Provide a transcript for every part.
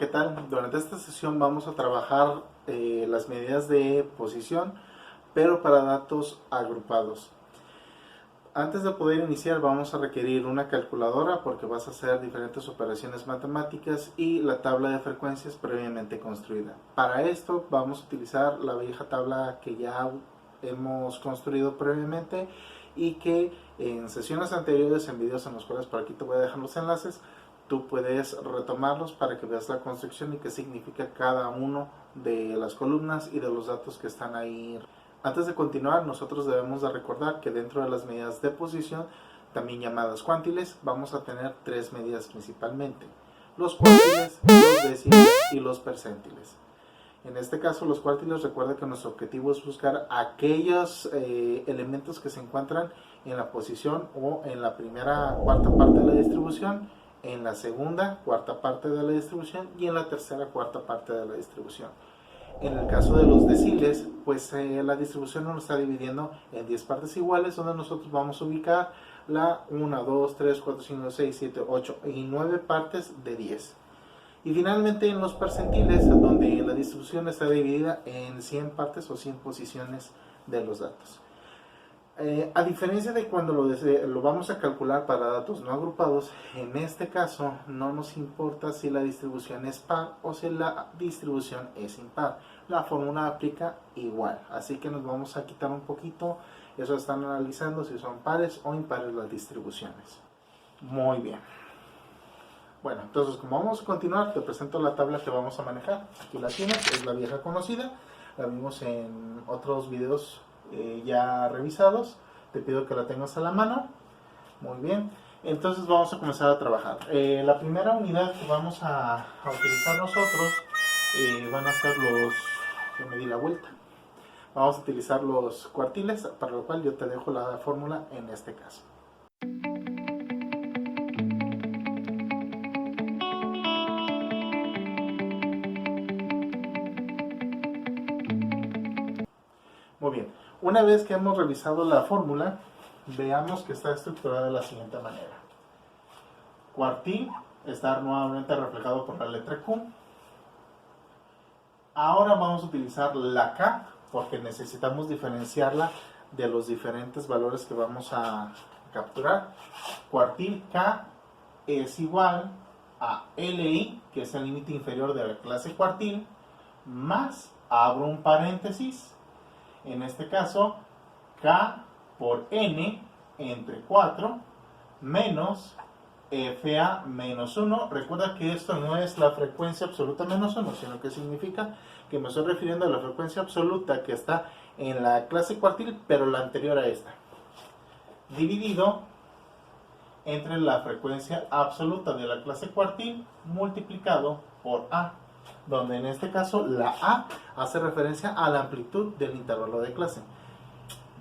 tal? Durante esta sesión vamos a trabajar las medidas de posición, pero para datos agrupados. Antes de poder iniciar vamos a requerir una calculadora porque vas a hacer diferentes operaciones matemáticas y la tabla de frecuencias previamente construida. Para esto vamos a utilizar la vieja tabla que ya hemos construido previamente y que en sesiones anteriores, en videos en los cuales por aquí te voy a dejar los enlaces, tú puedes retomarlos para que veas la construcción y qué significa cada uno de las columnas y de los datos que están ahí. Antes de continuar, nosotros debemos de recordar que dentro de las medidas de posición, también llamadas cuantiles, vamos a tener tres medidas principalmente: los cuartiles, los déciles y los percentiles. En este caso, los cuartiles, recuerda que nuestro objetivo es buscar aquellos elementos que se encuentran en la posición o en la primera cuarta parte de la distribución, en la segunda cuarta parte de la distribución y en la tercera cuarta parte de la distribución. En el caso de los deciles, pues la distribución nos está dividiendo en 10 partes iguales, donde nosotros vamos a ubicar la 1, 2, 3, 4, 5, 6, 7, 8 y 9 partes de 10. Y finalmente en los percentiles, donde la distribución está dividida en 100 partes o 100 posiciones de los datos. A diferencia de cuando lo vamos a calcular para datos no agrupados, en este caso no nos importa si la distribución es par o si la distribución es impar. La fórmula aplica igual, así que nos vamos a quitar un poquito. Eso están analizando si son pares o impares las distribuciones. Muy bien. Bueno, entonces como vamos a continuar, te presento la tabla que vamos a manejar. Aquí la tienes, es la vieja conocida, la vimos en otros videos ya revisados. Te pido que la tengas a la mano. Muy bien, entonces vamos a comenzar a trabajar. La primera unidad que vamos a utilizar nosotros van a ser los... Yo me di la vuelta. Vamos a utilizar los cuartiles, para lo cual yo te dejo la fórmula en este caso. Muy bien, una vez que hemos revisado la fórmula, veamos que está estructurada de la siguiente manera. Cuartil está nuevamente reflejado por la letra Q. Ahora vamos a utilizar la K porque necesitamos diferenciarla de los diferentes valores que vamos a capturar. Cuartil K es igual a LI, que es el límite inferior de la clase cuartil, más, abro un paréntesis, en este caso, K por N entre 4 menos FA menos 1. Recuerda que esto no es la frecuencia absoluta menos 1, sino que significa que me estoy refiriendo a la frecuencia absoluta que está en la clase cuartil, pero la anterior a esta, dividido entre la frecuencia absoluta de la clase cuartil multiplicado por A, donde en este caso la A hace referencia a la amplitud del intervalo de clase.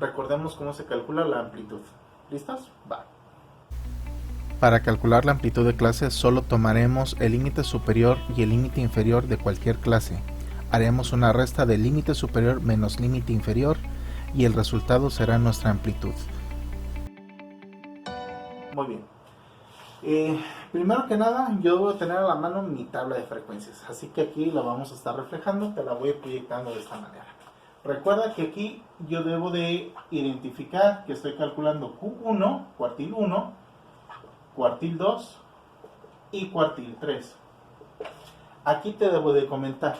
Recordemos cómo se calcula la amplitud. ¿Listos? Va. Para calcular la amplitud de clase solo tomaremos el límite superior y el límite inferior de cualquier clase. Haremos una resta del límite superior menos límite inferior y el resultado será nuestra amplitud. Muy bien. Primero que nada, yo debo tener a la mano mi tabla de frecuencias, así que aquí la vamos a estar reflejando, te la voy proyectando de esta manera. Recuerda que aquí yo debo de identificar que estoy calculando Q1, cuartil 1, cuartil 2 y cuartil 3. Aquí te debo de comentar,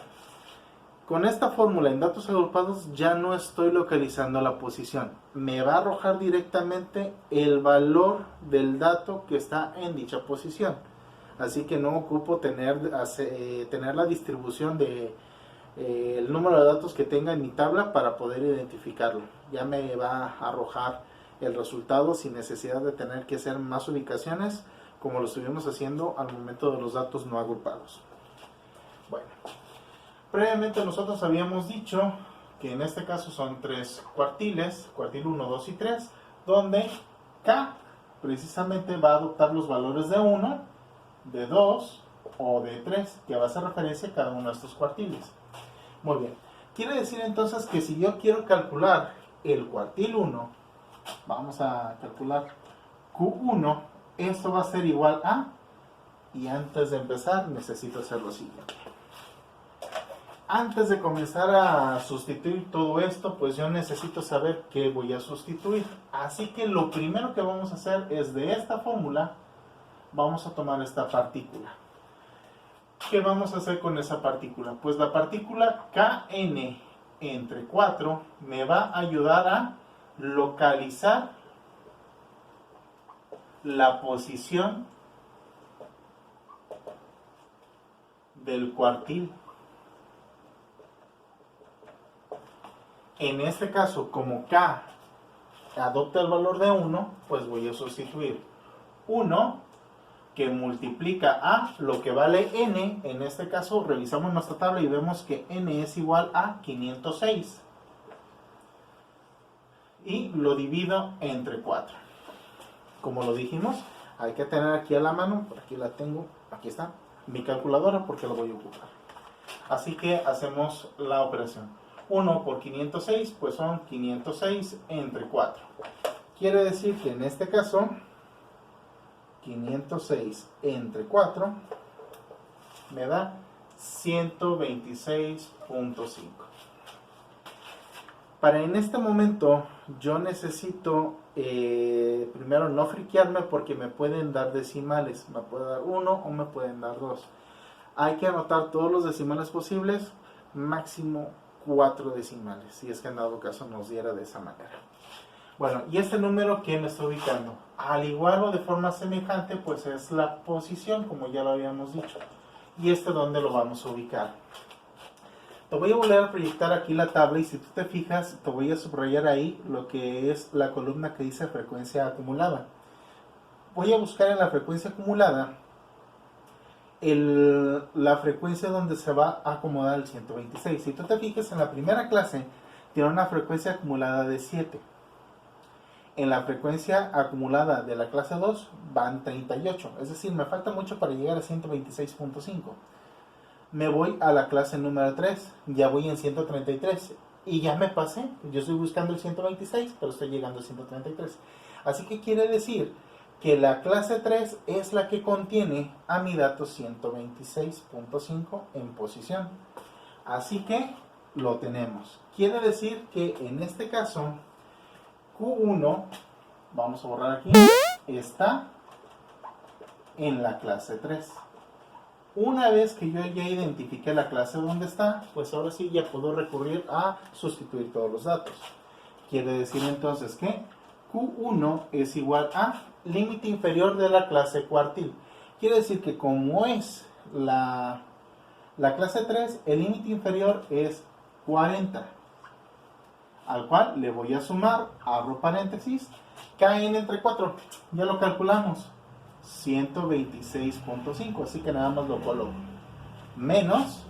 con esta fórmula en datos agrupados ya no estoy localizando la posición. Me va a arrojar directamente el valor del dato que está en dicha posición. Así que no ocupo tener la distribución de el número de datos que tenga en mi tabla para poder identificarlo. Ya me va a arrojar el resultado sin necesidad de tener que hacer más ubicaciones como lo estuvimos haciendo al momento de los datos no agrupados. Bueno. Previamente nosotros habíamos dicho que en este caso son tres cuartiles, cuartil 1, 2 y 3, donde K precisamente va a adoptar los valores de 1, de 2 o de 3, que va a hacer referencia a cada uno de estos cuartiles. Muy bien, quiere decir entonces que si yo quiero calcular el cuartil 1, vamos a calcular Q1, esto va a ser igual a Y antes de empezar necesito hacer lo siguiente. Antes de comenzar a sustituir todo esto, pues yo necesito saber qué voy a sustituir. Así que lo primero que vamos a hacer es de esta fórmula, vamos a tomar esta partícula. ¿Qué vamos a hacer con esa partícula? Pues la partícula Kn entre 4 me va a ayudar a localizar la posición del cuartil. En este caso, como K adopta el valor de 1, pues voy a sustituir 1 que multiplica a lo que vale n. En este caso revisamos nuestra tabla y vemos que n es igual a 506. Y lo divido entre 4. Como lo dijimos, hay que tener aquí a la mano, por aquí la tengo, aquí está, mi calculadora porque la voy a ocupar. Así que hacemos la operación. 1 por 506, pues son 506 entre 4. Quiere decir que en este caso, 506 entre 4 me da 126.5. Para en este momento yo necesito primero no friquearme porque me pueden dar decimales. Me puede dar 1 o me pueden dar 2. Hay que anotar todos los decimales posibles, máximo 4 decimales, si es que en dado caso nos diera de esa manera. Bueno, y este número que me está ubicando, al igual o de forma semejante, pues es la posición, como ya lo habíamos dicho. Y ¿dónde lo vamos a ubicar? Te voy a volver a proyectar aquí la tabla y si tú te fijas, te voy a subrayar ahí lo que es la columna que dice frecuencia acumulada. Voy a buscar en la frecuencia acumulada la frecuencia donde se va a acomodar el 126. Si tú te fijas, en la primera clase tiene una frecuencia acumulada de 7. En la frecuencia acumulada de la clase 2 van 38. Es decir, me falta mucho para llegar a 126.5. Me voy a la clase número 3. Ya voy en 133. Y ya me pasé. Yo estoy buscando el 126, pero estoy llegando al 133. Así que quiere decir que la clase 3 es la que contiene a mi dato 126.5 en posición. Así que lo tenemos. Quiere decir que en este caso Q1, vamos a borrar aquí, está en la clase 3. Una vez que yo ya identifiqué la clase donde está, pues ahora sí ya puedo recurrir a sustituir todos los datos. Quiere decir entonces que Q1 es igual a límite inferior de la clase cuartil. Quiere decir que como es la clase 3, el límite inferior es 40. Al cual le voy a sumar, abro paréntesis, Kn entre 4, ya lo calculamos, 126.5, así que nada más lo coloco, menos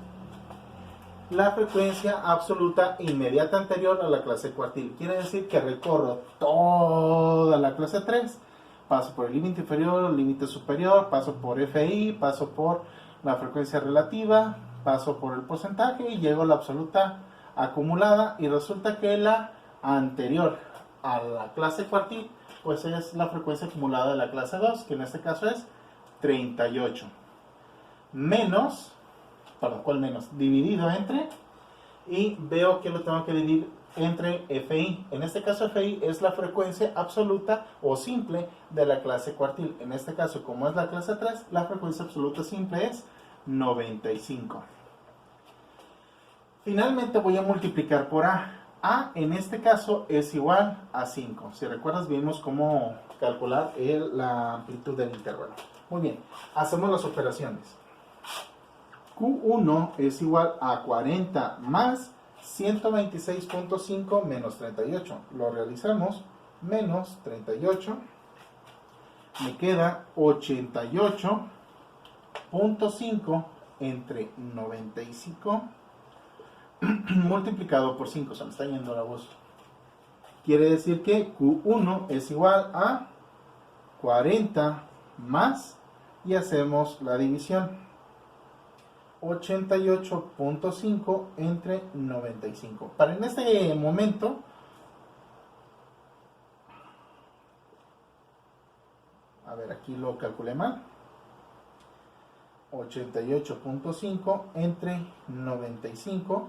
la frecuencia absoluta inmediata anterior a la clase cuartil. Quiere decir que recorro toda la clase 3, paso por el límite inferior, el límite superior, paso por FI, paso por la frecuencia relativa, paso por el porcentaje y llego a la absoluta acumulada, y resulta que la anterior a la clase cuartil pues es la frecuencia acumulada de la clase 2, que en este caso es 38, menos, perdón, ¿cuál menos? Dividido entre, y veo que lo tengo que dividir entre FI. En este caso FI es la frecuencia absoluta o simple de la clase cuartil. En este caso, como es la clase 3, la frecuencia absoluta simple es 95. Finalmente voy a multiplicar por A. A en este caso es igual a 5. Si recuerdas, vimos cómo calcular la amplitud del intervalo. Muy bien, hacemos las operaciones. Q1 es igual a 40 más 126.5 menos 38. Lo realizamos, menos 38. Me queda 88.5 entre 95 multiplicado por 5, se me está yendo la voz. Quiere decir que Q1 es igual a 40 más, y hacemos la división, 88.5 entre 95. Para en este momento, a ver, aquí lo calculé mal. 88.5 entre 95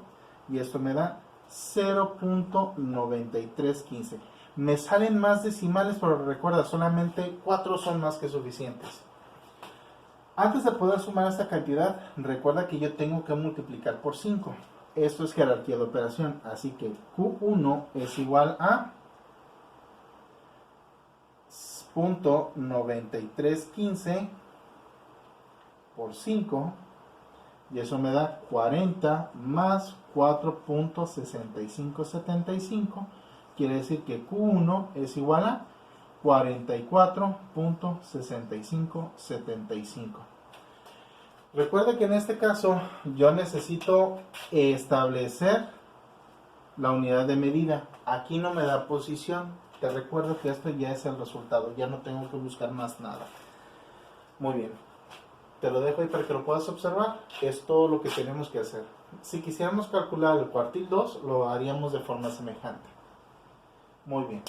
y esto me da 0.9315. Me salen más decimales, pero recuerda, solamente 4 son más que suficientes. Antes de poder sumar esta cantidad, recuerda que yo tengo que multiplicar por 5. Esto es jerarquía de operación, así que Q1 es igual a 0.9315 por 5 y eso me da 40 más 4.6575. Quiere decir que Q1 es igual a 44.6575. Recuerda que en este caso yo necesito establecer la unidad de medida. Aquí no me da posición. Te recuerdo que esto ya es el resultado. Ya no tengo que buscar más nada. Muy bien. Te lo dejo ahí para que lo puedas observar. Es todo lo que tenemos que hacer. Si quisiéramos calcular el cuartil 2, lo haríamos de forma semejante. Muy bien.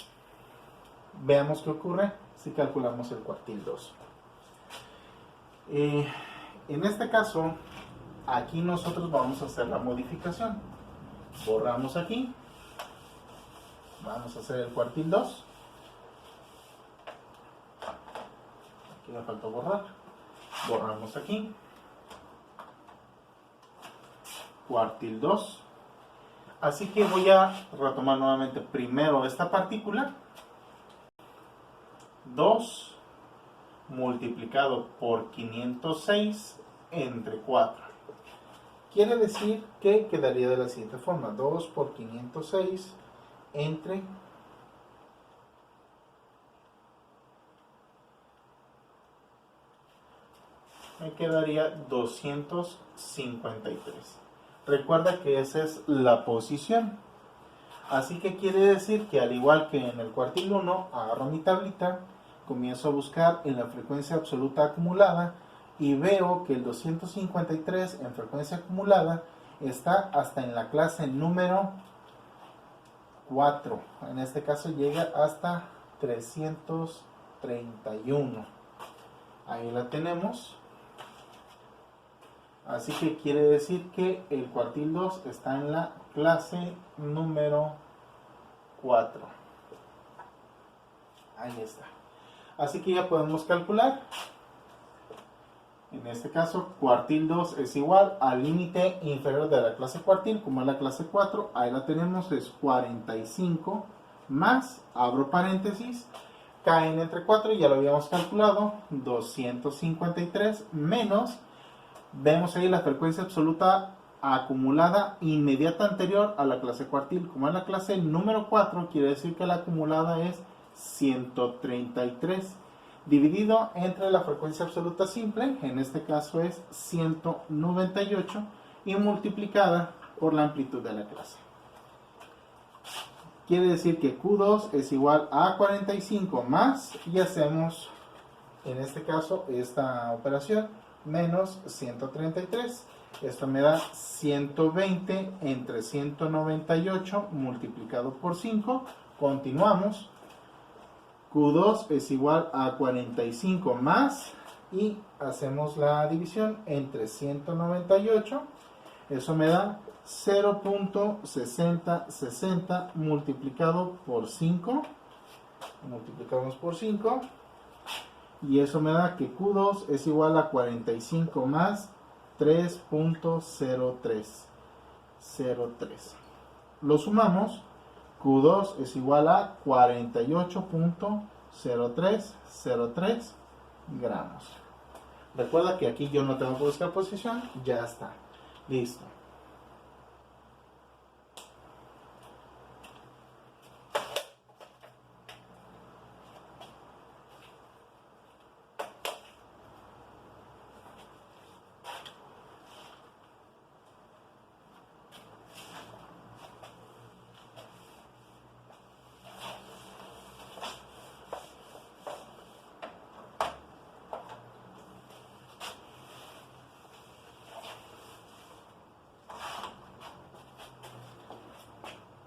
Veamos qué ocurre si calculamos el cuartil 2. En este caso, aquí nosotros vamos a hacer la modificación. Borramos aquí. Vamos a hacer el cuartil 2. Aquí me faltó borrar. Borramos aquí. Cuartil 2. Así que voy a retomar nuevamente primero esta partícula. 2 multiplicado por 506 entre 4. Quiere decir que quedaría de la siguiente forma. 2 por 506 entre 253. Recuerda que esa es la posición. Así que quiere decir que al igual que en el cuartil 1, agarro mi tablita, comienzo a buscar en la frecuencia absoluta acumulada y veo que el 253 en frecuencia acumulada está hasta en la clase número 4. En este caso llega hasta 331. Ahí la tenemos. Así que quiere decir que el cuartil 2 está en la clase número 4. Ahí está. Así que ya podemos calcular. En este caso, cuartil 2 es igual al límite inferior de la clase cuartil, como es la clase 4. Ahí la tenemos, es 45 más, abro paréntesis, caen entre 4, ya lo habíamos calculado, 253 menos, vemos ahí la frecuencia absoluta acumulada inmediata anterior a la clase cuartil. Como es la clase número 4, quiere decir que la acumulada es 133. Dividido entre la frecuencia absoluta simple, en este caso es 198, y multiplicada por la amplitud de la clase. Quiere decir que Q2 es igual a 45 más, y hacemos, en este caso, esta operación, menos 133. Esto me da 120 entre 198 multiplicado por 5. Continuamos. Q2 es igual a 45 más y hacemos la división entre 198. Eso me da 0.6060 multiplicado por 5. Multiplicamos por 5. Y eso me da que Q2 es igual a 45 más 3.03. Lo sumamos. Q2 es igual a 48.0303 gramos. Recuerda que aquí yo no tengo que buscar posición, ya está. Listo.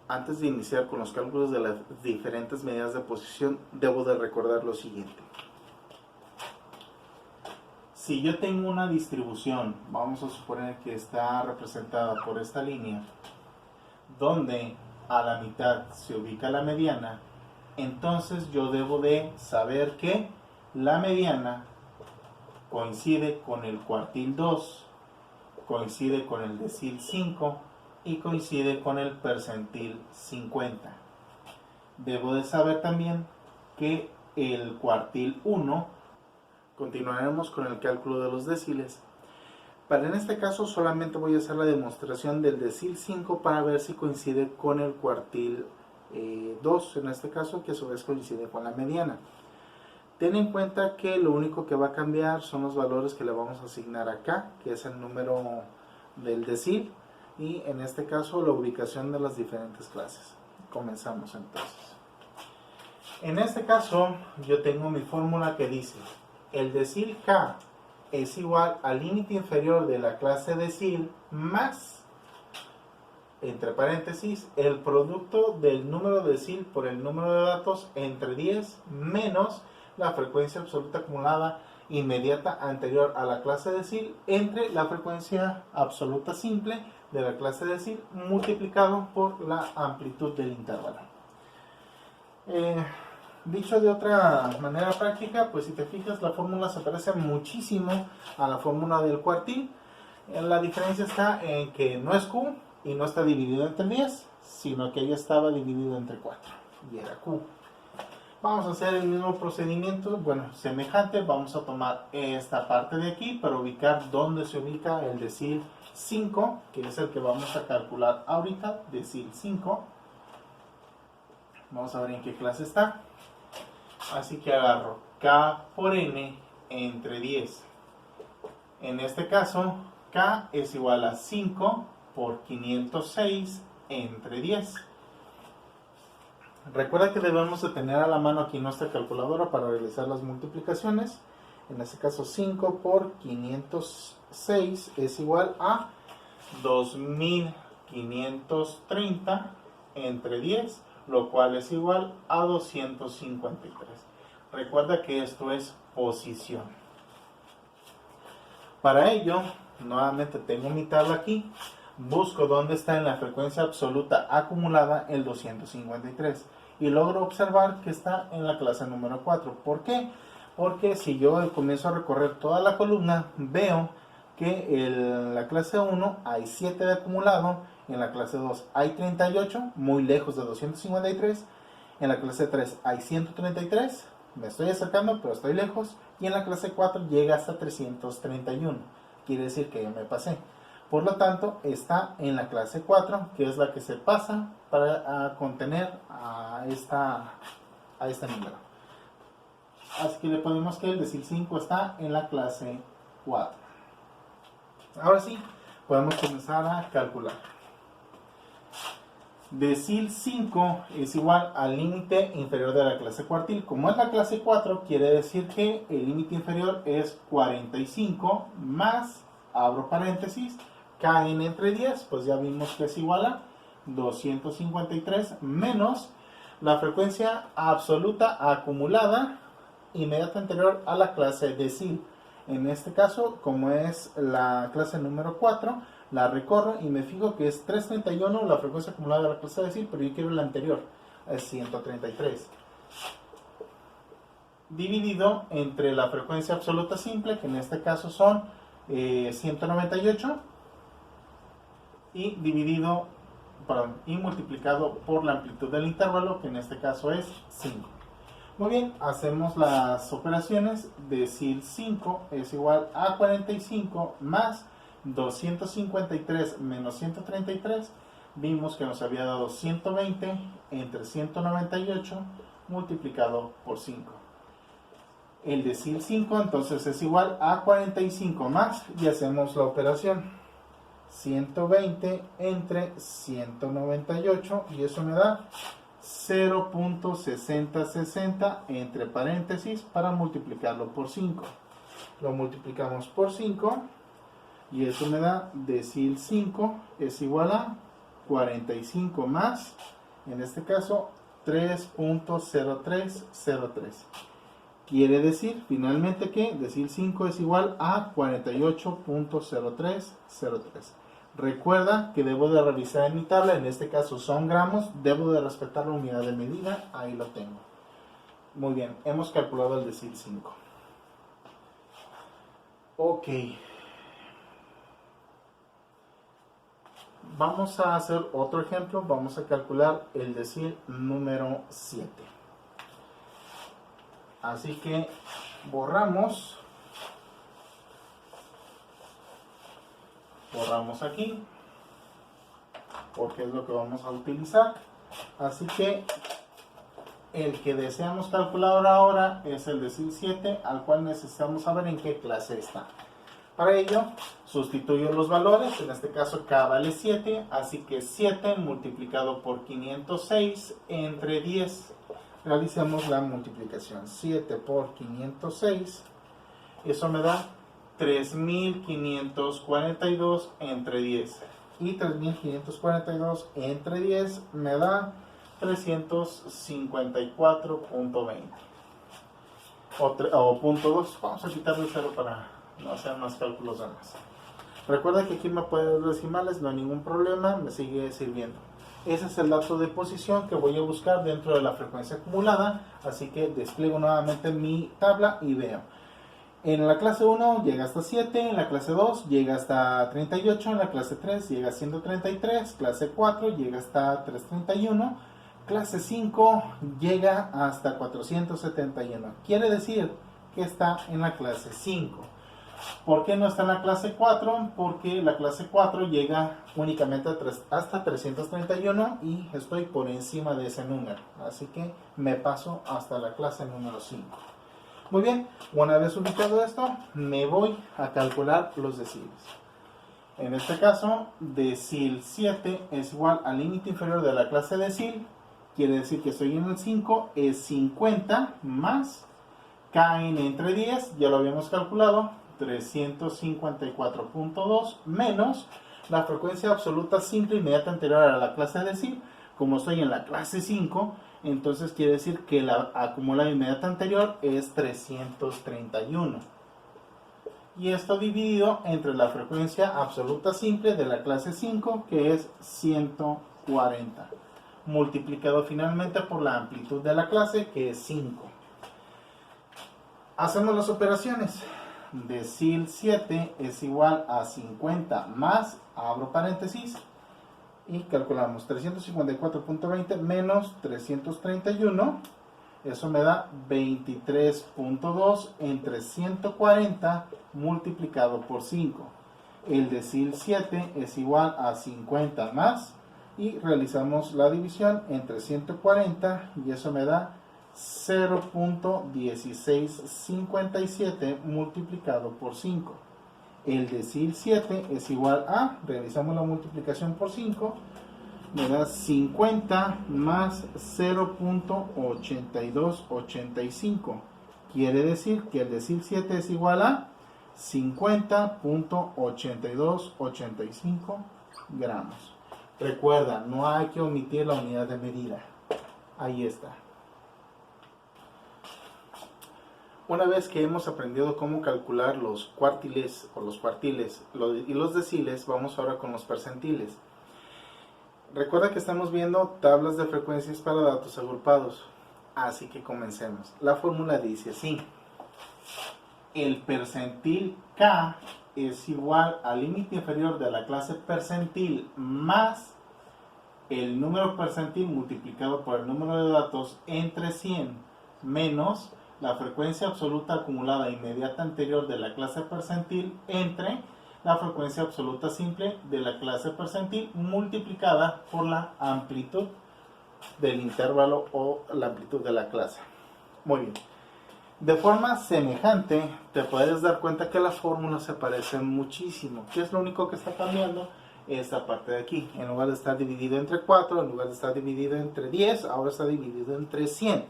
Antes de iniciar con los cálculos de las diferentes medidas de posición, debo de recordar lo siguiente. Si yo tengo una distribución, vamos a suponer que está representada por esta línea, donde a la mitad se ubica la mediana, entonces yo debo de saber que la mediana coincide con el cuartil 2, coincide con el decil 5 y coincide con el percentil 50. Debo de saber también que el cuartil 1, continuaremos con el cálculo de los deciles. Para en este caso solamente voy a hacer la demostración del decil 5 para ver si coincide con el cuartil 2, en este caso, que a su vez coincide con la mediana. Ten en cuenta que lo único que va a cambiar son los valores que le vamos a asignar acá, que es el número del decil, y en este caso la ubicación de las diferentes clases. Comenzamos entonces. En este caso yo tengo mi fórmula que dice el decil K es igual al límite inferior de la clase decil más, entre paréntesis, el producto del número decil por el número de datos entre 10 menos la frecuencia absoluta acumulada inmediata anterior a la clase decil entre la frecuencia absoluta simple de la clase decil multiplicado por la amplitud del intervalo. Dicho de otra manera práctica, pues si te fijas, la fórmula se parece muchísimo a la fórmula del cuartil. La diferencia está en que no es Q y no está dividido entre 10, sino que ella estaba dividido entre 4 y era Q. Vamos a hacer el mismo procedimiento, bueno, semejante. Vamos a tomar esta parte de aquí para ubicar dónde se ubica el decil 5, que es el que vamos a calcular ahorita, decil 5. Vamos a ver en qué clase está. Así que agarro K por N entre 10. En este caso, K es igual a 5 por 506 entre 10. Recuerda que debemos de tener a la mano aquí nuestra calculadora para realizar las multiplicaciones. En este caso 5 por 506 es igual a 2530 entre 10, lo cual es igual a 253. Recuerda que esto es posición. Para ello, nuevamente tengo mi tabla aquí. Busco dónde está en la frecuencia absoluta acumulada el 253 y logro observar que está en la clase número 4. ¿Por qué? Porque si yo comienzo a recorrer toda la columna, veo que en la clase 1 hay 7 de acumulado, en la clase 2 hay 38, muy lejos de 253, en la clase 3 hay 133, me estoy acercando pero estoy lejos, y en la clase 4 llega hasta 331, quiere decir que ya me pasé. Por lo tanto, está en la clase 4, que es la que se pasa para contener a este número. Así que le ponemos que el decil 5 está en la clase 4. Ahora sí, podemos comenzar a calcular. Decil 5 es igual al límite inferior de la clase cuartil. Como es la clase 4, quiere decir que el límite inferior es 45 más, abro paréntesis, Kn entre 10, pues ya vimos que es igual a 253 menos la frecuencia absoluta acumulada inmediata anterior a la clase decil. En este caso, como es la clase número 4, la recorro y me fijo que es 331 la frecuencia acumulada de la clase decil, pero yo quiero la anterior, es 133. Dividido entre la frecuencia absoluta simple, que en este caso son 198, y dividido, y multiplicado por la amplitud del intervalo, que en este caso es 5. Muy bien, hacemos las operaciones. Decil 5 es igual a 45 más 253 menos 133. Vimos que nos había dado 120 entre 198 multiplicado por 5. El decil 5 entonces es igual a 45 más, y hacemos la operación. 120 entre 198, y eso me da 0.6060 entre paréntesis para multiplicarlo por 5. Lo multiplicamos por 5 y eso me da decil 5 es igual a 45 más, en este caso 3.0303. Quiere decir finalmente que decil 5 es igual a 48.0303. Recuerda que debo de revisar en mi tabla, en este caso son gramos, debo de respetar la unidad de medida, ahí lo tengo. Muy bien, hemos calculado el decil 5. Ok. Vamos a hacer otro ejemplo, vamos a calcular el decil número 7. Así que borramos aquí, porque es lo que vamos a utilizar. Así que el que deseamos calcular ahora es el decil 7, al cual necesitamos saber en qué clase está. Para ello, sustituyo los valores, en este caso K vale 7, así que 7 multiplicado por 506 entre 10. Realicemos la multiplicación. 7 por 506, eso me da 3.542 entre 10. Y 3.542 entre 10 me da 354.20. O punto 2. Vamos a quitarle 0 para no hacer más cálculos de más. Recuerda que aquí me puede dar decimales, no hay ningún problema, me sigue sirviendo. Ese es el dato de posición que voy a buscar dentro de la frecuencia acumulada, así que despliego nuevamente mi tabla y veo. En la clase 1 llega hasta 7, en la clase 2 llega hasta 38, en la clase 3 llega a 133, clase 4 llega hasta 331, clase 5 llega hasta 471. Quiere decir que está en la clase 5. ¿Por qué no está en la clase 4? Porque la clase 4 llega únicamente hasta 331 y estoy por encima de ese número. Así que me paso hasta la clase número 5. Muy bien, una vez ubicado esto, me voy a calcular los deciles. En este caso, decil 7 es igual al límite inferior de la clase decil. Quiere decir que estoy en el 5, es 50 más kn entre 10, ya lo habíamos calculado, 354.2 menos la frecuencia absoluta simple inmediata anterior a la clase decil. Como estoy en la clase 5, entonces quiere decir que la acumulada inmediata anterior es 331. Y esto dividido entre la frecuencia absoluta simple de la clase 5, que es 140. Multiplicado finalmente por la amplitud de la clase, que es 5. Hacemos las operaciones. Decil 7 es igual a 50 más, abro paréntesis, y calculamos 354.20 menos 331, eso me da 23.2 entre 140 multiplicado por 5. El decil 7 es igual a 50 más, y realizamos la división entre 140 y eso me da 0.1657 multiplicado por 5. El decil 7 es igual a, realizamos la multiplicación por 5, me da 50 más 0.8285. Quiere decir que el decil 7 es igual a 50.8285 gramos. Recuerda, no hay que omitir la unidad de medida. Ahí está. Una vez que hemos aprendido cómo calcular los cuartiles o los cuartiles y los deciles, vamos ahora con los percentiles. Recuerda que estamos viendo tablas de frecuencias para datos agrupados. Así que comencemos. La fórmula dice así. El percentil K es igual al límite inferior de la clase percentil más el número percentil multiplicado por el número de datos entre 100 menos la frecuencia absoluta acumulada inmediata anterior de la clase percentil entre la frecuencia absoluta simple de la clase percentil multiplicada por la amplitud del intervalo o la amplitud de la clase. Muy bien. De forma semejante, te puedes dar cuenta que las fórmulas se parecen muchísimo. ¿Qué es lo único que está cambiando? Esta parte de aquí. En lugar de estar dividido entre 4, en lugar de estar dividido entre 10, ahora está dividido entre 100.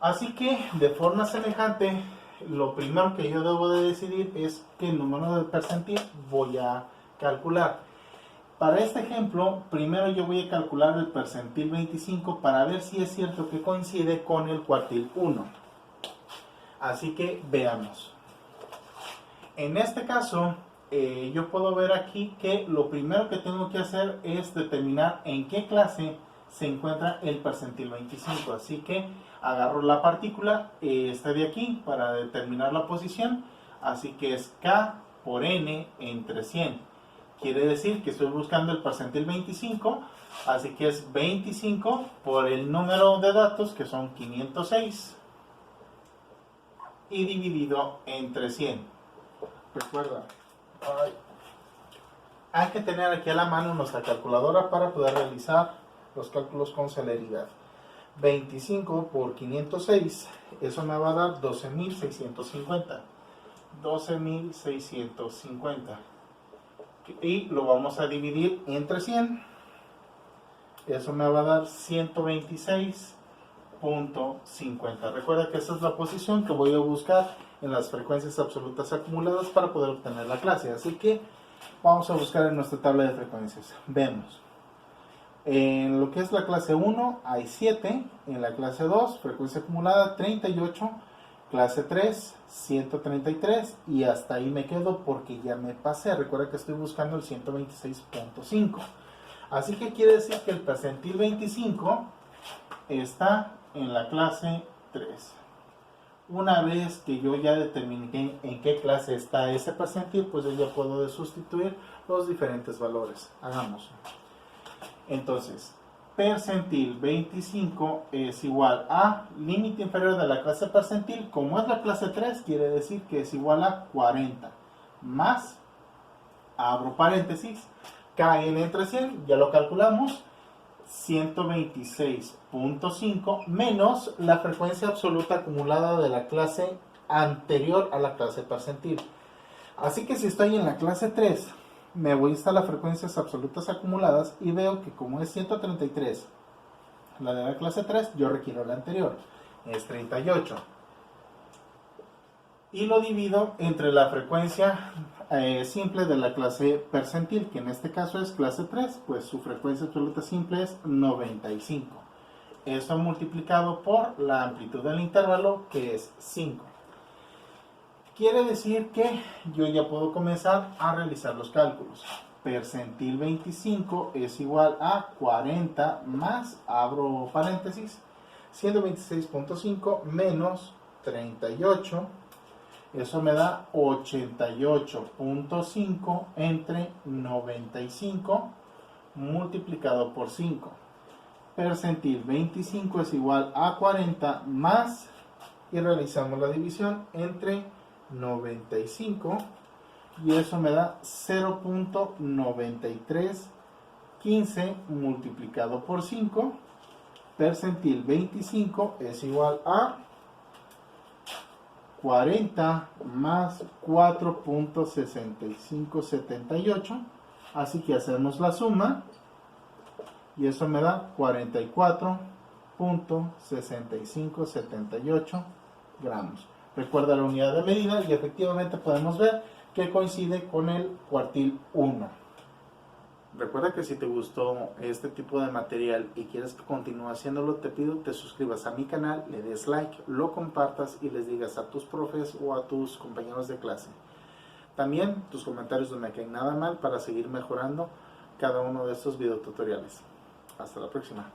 Así que, de forma semejante, lo primero que yo debo de decidir es qué número de percentil voy a calcular. Para este ejemplo, primero yo voy a calcular el percentil 25 para ver si es cierto que coincide con el cuartil 1. Así que veamos. En este caso, yo puedo ver aquí que lo primero que tengo que hacer es determinar en qué clase se encuentra el percentil 25. Así que agarro la partícula, esta de aquí, para determinar la posición. Así que es K por N entre 100. Quiere decir que estoy buscando el percentil 25. Así que es 25 por el número de datos, que son 506. Y dividido entre 100. Recuerda, hay que tener aquí a la mano nuestra calculadora para poder realizar los cálculos con celeridad. 25 por 506, eso me va a dar 12.650. 12.650. Y lo vamos a dividir entre 100. Eso me va a dar 126.50. Recuerda que esa es la posición que voy a buscar en las frecuencias absolutas acumuladas para poder obtener la clase. Así que vamos a buscar en nuestra tabla de frecuencias. Vemos. En lo que es la clase 1 hay 7. En la clase 2, frecuencia acumulada 38. Clase 3, 133. Y hasta ahí me quedo porque ya me pasé. Recuerda que estoy buscando el 126.5. Así que quiere decir que el percentil 25 está en la clase 3. Una vez que yo ya determiné en qué clase está ese percentil, pues yo ya puedo sustituir los diferentes valores. Hagamos. Entonces, percentil 25 es igual a límite inferior de la clase percentil. Como es la clase 3, quiere decir que es igual a 40 más, abro paréntesis, KN entre 100, ya lo calculamos, 126.5 menos la frecuencia absoluta acumulada de la clase anterior a la clase percentil. Así que si estoy en la clase 3, me voy a las frecuencias absolutas acumuladas y veo que como es 133 la de la clase 3, yo requiero la anterior, es 38. Y lo divido entre la frecuencia simple de la clase percentil, que en este caso es clase 3, pues su frecuencia absoluta simple es 95. Eso multiplicado por la amplitud del intervalo, que es 5. Quiere decir que yo ya puedo comenzar a realizar los cálculos. Percentil 25 es igual a 40 más, abro paréntesis, 126.5 menos 38. Eso me da 88.5 entre 95 multiplicado por 5. Percentil 25 es igual a 40 más, y realizamos la división entre 95 y eso me da 0.9315 multiplicado por 5. Percentil 25 es igual a 40 más 4.6578. Así que hacemos la suma y eso me da 44.6578 gramos. Recuerda la unidad de medida y efectivamente podemos ver que coincide con el cuartil 1. Recuerda que si te gustó este tipo de material y quieres que continúe haciéndolo, te pido te suscribas a mi canal, le des like, lo compartas y les digas a tus profes o a tus compañeros de clase. También tus comentarios no me caen nada mal para seguir mejorando cada uno de estos videotutoriales. Hasta la próxima.